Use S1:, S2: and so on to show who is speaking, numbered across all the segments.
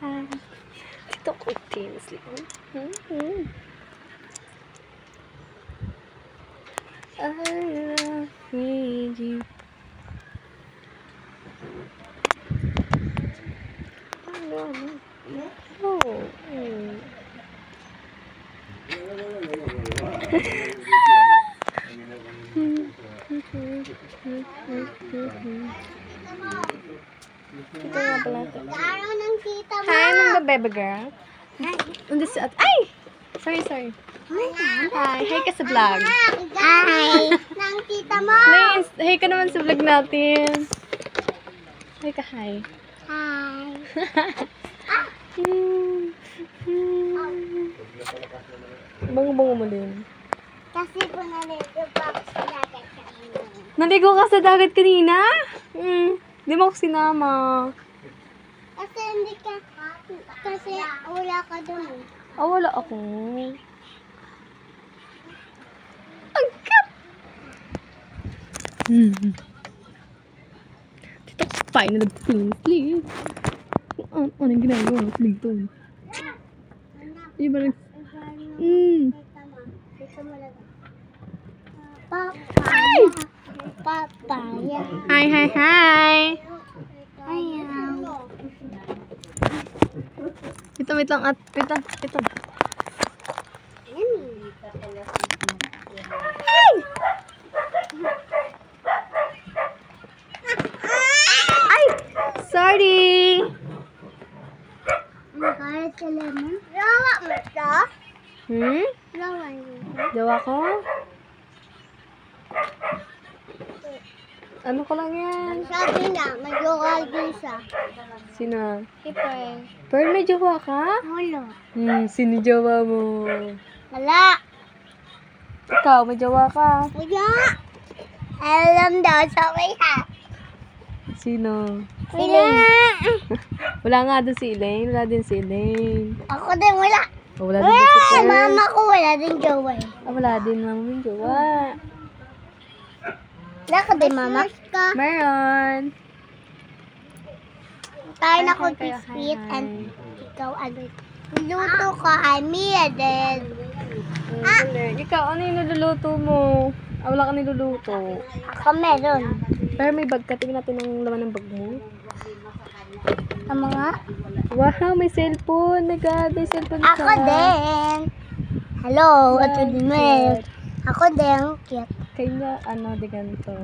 S1: Hi. Dito continuously. I love you.
S2: Araw ng tita mo.
S1: Hi, mga baby girl. Ay! Sorry. Hi ka sa vlog.
S2: Hi. Ng tita mo.
S1: Hi ka naman sa vlog natin. Hi ka, hi.
S2: Hi.
S1: Bango-bango mo din.
S2: Kasi po naligo pa ako sa dagat kanina.
S1: Naligo ka sa dagat kanina? Di mo ako sinama.
S2: Kasi hindi ka, kasi wala ka doon.
S1: Wala ako. Ang kat! Dito ko pa na nag-pinsli. Anong ginagawa mo dito? Iba nag...
S2: Papaya. Papaya.
S1: Hi!
S2: Ayan.
S1: Wait lang at... Wait lang. Ay! Sorry!
S2: Magalit ka lemon? Rawa mo ito? Rawa mo.
S1: Dawa ko? Ano ko lang yan?
S2: Sabi na, mag-jowa din siya.
S1: Sino?
S2: Si Pearl.
S1: Pearl, may jowa ka?
S2: Wala.
S1: Sino jowa mo?
S2: Wala.
S1: Ikaw, may jowa ka?
S2: Wala. Alam daw, sabi ha.
S1: Sino?
S2: Wala.
S1: Wala nga doon si Elaine. Wala din si Elaine.
S2: Ako din wala.
S1: Wala din si Pearl.
S2: Mama ko wala din jowa eh.
S1: Wala din mama yung jowa.
S2: Wala ka din mama?
S1: Meron.
S2: Tayo na ko
S1: Hi.
S2: biscuit and ikaw ano. Luto ko ay Mia din.
S1: Ikaw, ano yung niluluto mo? Wala ka niluluto.
S2: Ako meron.
S1: Pero may bag ka. Tingnan natin ang laman ng bag mo.
S2: Ang mga?
S1: Wow, may cellphone. My God, may cellphone ka.
S2: Ako din. Hello,
S1: Wow,
S2: ito din meron. Ako din, cute.
S1: Kaya, di ganito.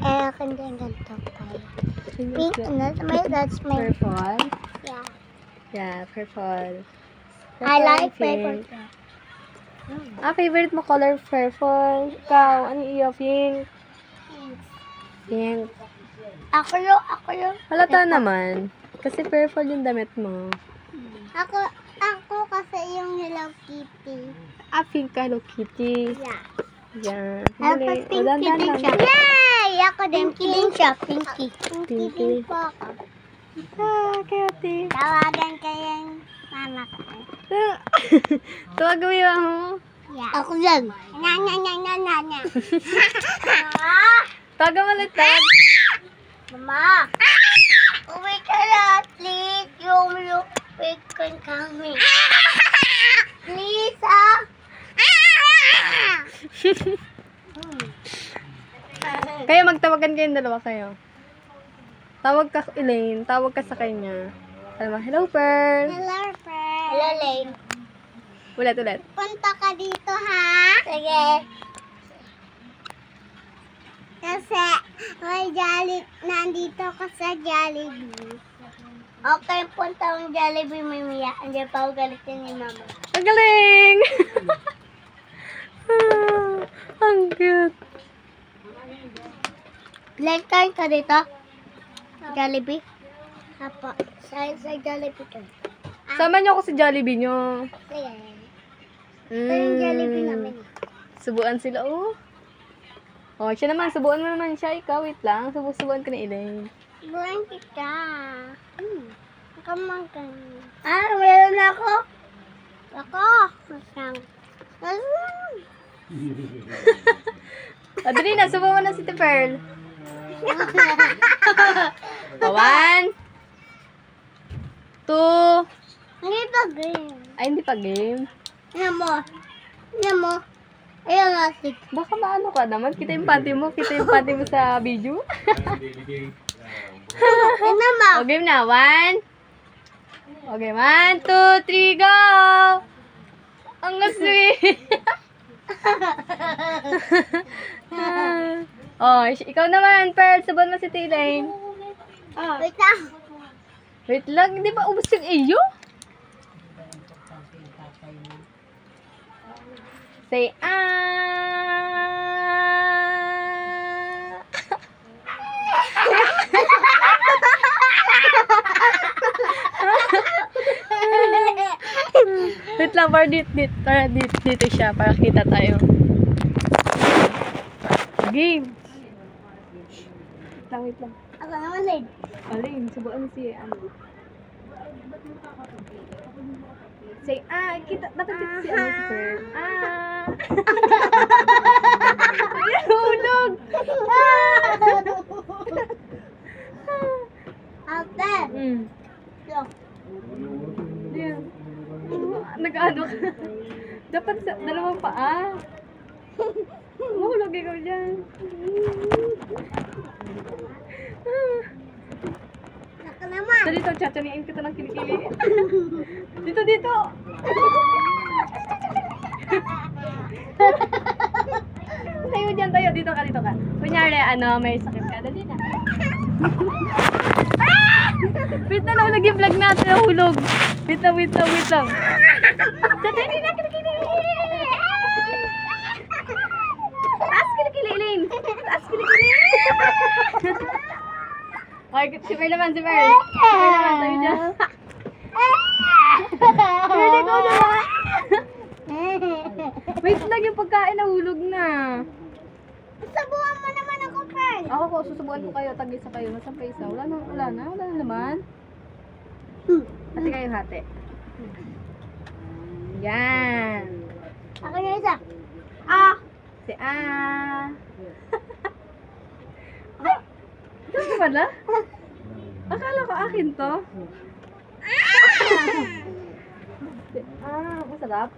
S2: Akin din ganito pa. Pink, that's my,
S1: Purple?
S2: yeah.
S1: Yeah, purple.
S2: I like
S1: pink.
S2: purple.
S1: Favorite mo color purple. Ikaw, ano iyo? Pink? Pink.
S2: Ako yung.
S1: Halata naman. Kasi purple yung damit mo.
S2: Ako kasi yung Hello Kitty.
S1: Pink ka, Hello Kitty.
S2: Yeah.
S1: Yeah.
S2: Tapos pinky
S1: Wala
S2: din
S1: lang.
S2: siya. Yay! Ako din, pinky din siya. Pinky.
S1: Pinky.
S2: din po ako.
S1: Cute.
S2: Tawagan ko yung mama ko.
S1: Tuwag mo yung mo.
S2: Yeah. Ako din. Nya.
S1: Tuwag mo ulit, tag.
S2: Mama! Uwi ka na, please. Yung wait kami. Please,
S1: Kaya magtawagan kayong dalawa kayo. Tawag ka, Elaine. Tawag ka sa kanya. Alam mo, hello, Pearl.
S2: Hello, friend. Hello, Lane.
S1: Ulit.
S2: Punta ka dito, ha? Sige. Kasi, nandito ka sa Jollibee. Okay, punta ang Jollibee, Mimiya. Hindi pa ako galitin ni Mama.
S1: Ang galing! Ang cute.
S2: Next time ka dito? Jollibee? Apo, sa Jollibee ka.
S1: Sama niyo ako sa Jollibee niyo.
S2: Sige. Ito yung Jollibee namin.
S1: Subuan sila, oh. Oh, siya naman. Subuan mo naman siya. Ikaw, wait lang. Subuan ka na, Elaine.
S2: Buwan kita. Come on. Meron ako. Ako. Masang.
S1: Dali na. Subuan mo na si Pearl. One. 2.
S2: Hindi pa game.
S1: Ay, hindi pa game.
S2: Yan mo. Yan mo. Ayan nga, 6.
S1: Baka maano ka naman. Kita yung panty mo. Kita yung panty mo sa video.
S2: Ano mo?
S1: O, game na. 1. Okay, 1, 2, 3, go! Ang sweet! Oh, ikaw naman, Pearl. Sabahan mo si T-Lane.
S2: Wait lang.
S1: Wait lang, hindi ba ubos yung iyo? Say, Wait lang, para dito siya, para kita tayo. Game. Wait lang.
S2: Ako naman, Lid.
S1: Alin, subuan mo si ano. Say, kita, dapat kita si ano si Pearl. Hulog!
S2: Ate. Yo.
S1: Yan. Nag-ano ka? Dapat sa dalawang paa. Mahulog ikaw dyan.
S2: Ako naman.
S1: So dito, tsatsaniin kita ng kilikili. Dito. Tayo dyan, tayo. Dito ka. Kunyari, may sakit ka. Dali na. Wait na, nahulog yung vlog natin. Nahulog. Wait lang. Tsatsaniin na kilikili. Taas kilikili, Elaine. Taas kilikili. Okay, si Pearl naman. Tayo dyan. Pearl, ikaw naman. Wait lang, yung pagkain nahulog na.
S2: Sabuhan mo naman ako, Pearl.
S1: Ako ko, susubukan ko kayo, tag-isa kayo. Nasaan pa isa? Wala na naman. Hati kayo, hati. Yan.
S2: Ako yung isa.
S1: Si Ito pala? Akala ko akin to. Masarap.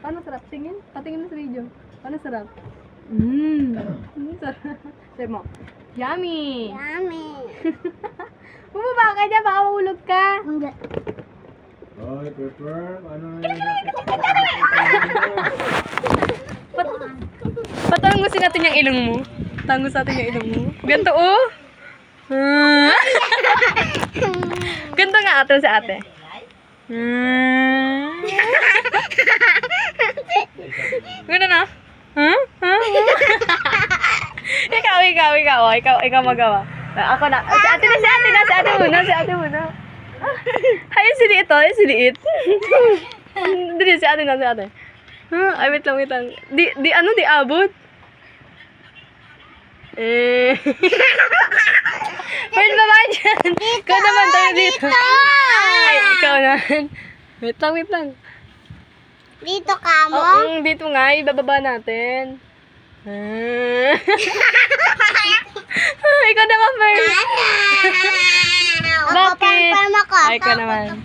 S1: Paano sarap? Tingin? Patingin mo sa video. Paano sarap? Sarap. Sabi mo, yummy!
S2: Yummy.
S1: Bumaba ka dyan, baka mahulog ka.
S2: Hindi.
S3: Oy, Pepper, ano na
S1: Patangusin natin yung ilong mo. Tangus natin yung ilong mo. Ganto, oh! Ganto nga ate sa ate. Gano'n na? Ikaw magawa. Ako na. Si ate muna. Ay, siliit to. Siliit. Dili, si ate. Ay, wait lang. Di abot? Pearl, baba dyan. Ikaw naman, tayo dito. Ay, ikaw naman. Wait lang.
S2: Dito ka mo?
S1: Dito nga, ibababa natin. Ikaw naman, Pearl. Bakit? Ay, ikaw naman.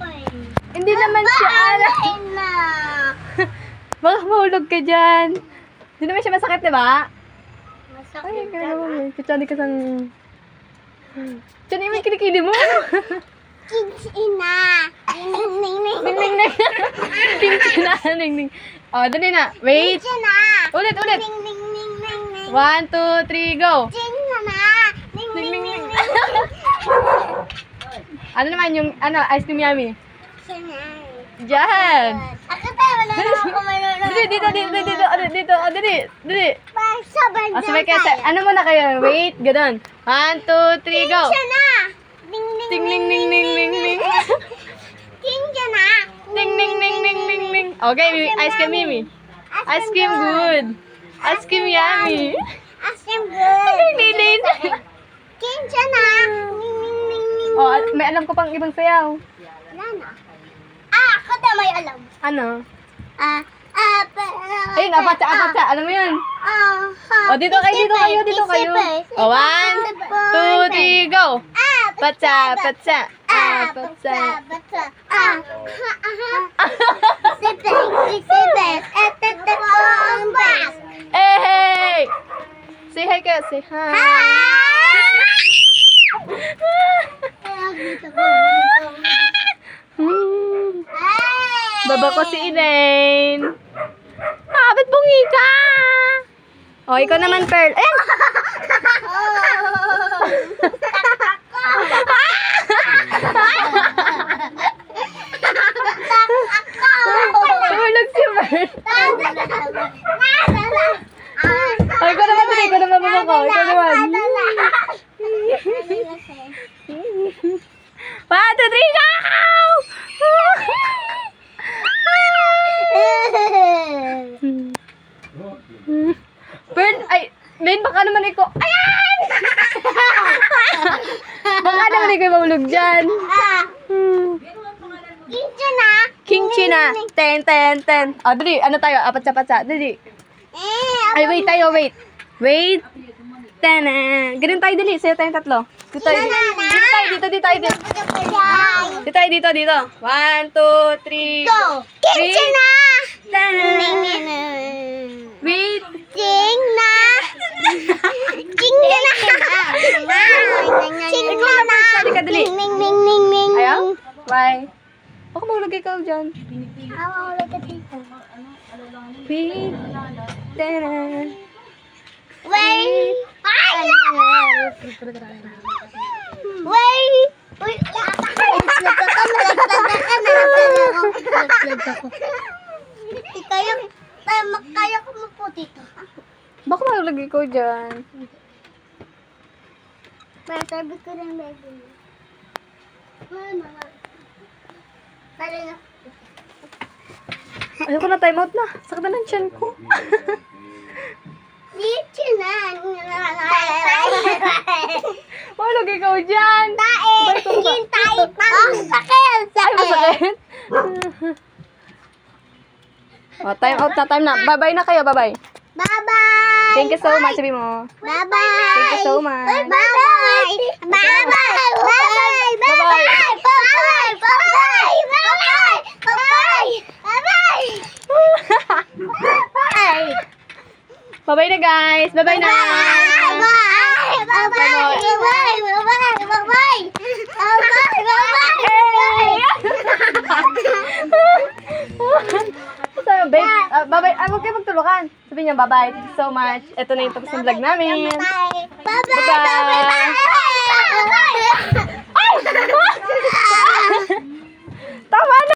S1: Hindi naman siya alam. Baka mahulog ka dyan. Hindi naman siya masakit, diba? Ay, ikaw naman. Kutsani ka sang... Kutsani mo yung kilikili mo.
S2: Kids ina. Ning.
S1: Ning. Oh, dali na. Wait.
S2: Kids ina.
S1: Ulit.
S2: Ning.
S1: 1, 2, 3, go.
S2: Kids ina. Ning.
S1: Ano naman yung, ice cream yummy?
S2: Sinay.
S1: Diyan.
S2: Ako tayo, wala na ako malulog.
S1: Dali.
S2: Sabay
S1: O, sabay kayo. Ano muna kayo? Wait, ganun. 1, 2, 3, go.
S2: Kids ina.
S1: Ting, ning.
S2: Kids ina.
S1: Ning. Okay, ice cream yummy. Ice cream good. Ice cream yummy.
S2: Ice cream good.
S1: Lilin.
S2: Kids ina. Ning.
S1: Oh, may alam ko pang ibang sayaw.
S2: Wala na. Ako na may alam.
S1: Ano? Ayun, apatsa. Alam mo yun? O, dito kayo. O, 1, 2, 3, go. Patsa.
S2: Patsa. Sipet. Bombas.
S1: Hey! Say hi kayo. Say hi. Baba ko si Elaine. Ba't bungi ka? O, ikaw naman, Pearl. Eh! Tulog si Pearl. O, ikaw naman, dali. Ikaw naman, baba ko. Ikaw naman. 1, 2, 3, go! Pearl, ay, Lane, baka naman ikaw, ayan! Baka naman ikaw mahulog dyan. King China. 10. O, dali, ano tayo? Apat-sa-patsa. Dali. Ay, wait tayo, wait. Wait. Ganun tayo, dali. Sa'yo tayong tatlo. Dito tayo, dito. Dito tayo, dito. 1, 2, 3, go!
S2: King China!
S1: Wait. Ikaw na first, dali ka, dali. Ayaw? Why? Baka mahulog ikaw dyan. Wait.
S2: Kaya ko maputi ito.
S1: Baka mahulog ikaw dyan.
S2: Sabi ko rin baby.
S1: Ayoko na, time out na. Sakit na ng tiyan ko.
S2: Dito na.
S1: Mahulog ikaw dyan.
S2: Hintay pa. Sakit.
S1: Ay, masakit. O, time out na, time na. Bye-bye na kayo, bye-bye.
S2: Bye-bye.
S1: Thank you so much, sabi mo.
S2: Bye-bye.
S1: Thank you so much.
S2: Bye-bye. Bye-bye. Bye-bye. Bye-bye. Bye-bye. Bye-bye. Bye-bye. Bye-bye.
S1: Bye-bye na, guys. Bye-bye na.
S2: Bye-bye. Bye-bye. Bye-bye. Bye-bye.
S1: So, babe, bye-bye. Huwag kayo magtulukan. Sabihin niyo, bye-bye. Thank you so much. Ito na yung tapos ng vlog namin.
S2: Bye-bye.
S1: Bye-bye.
S2: Bye-bye.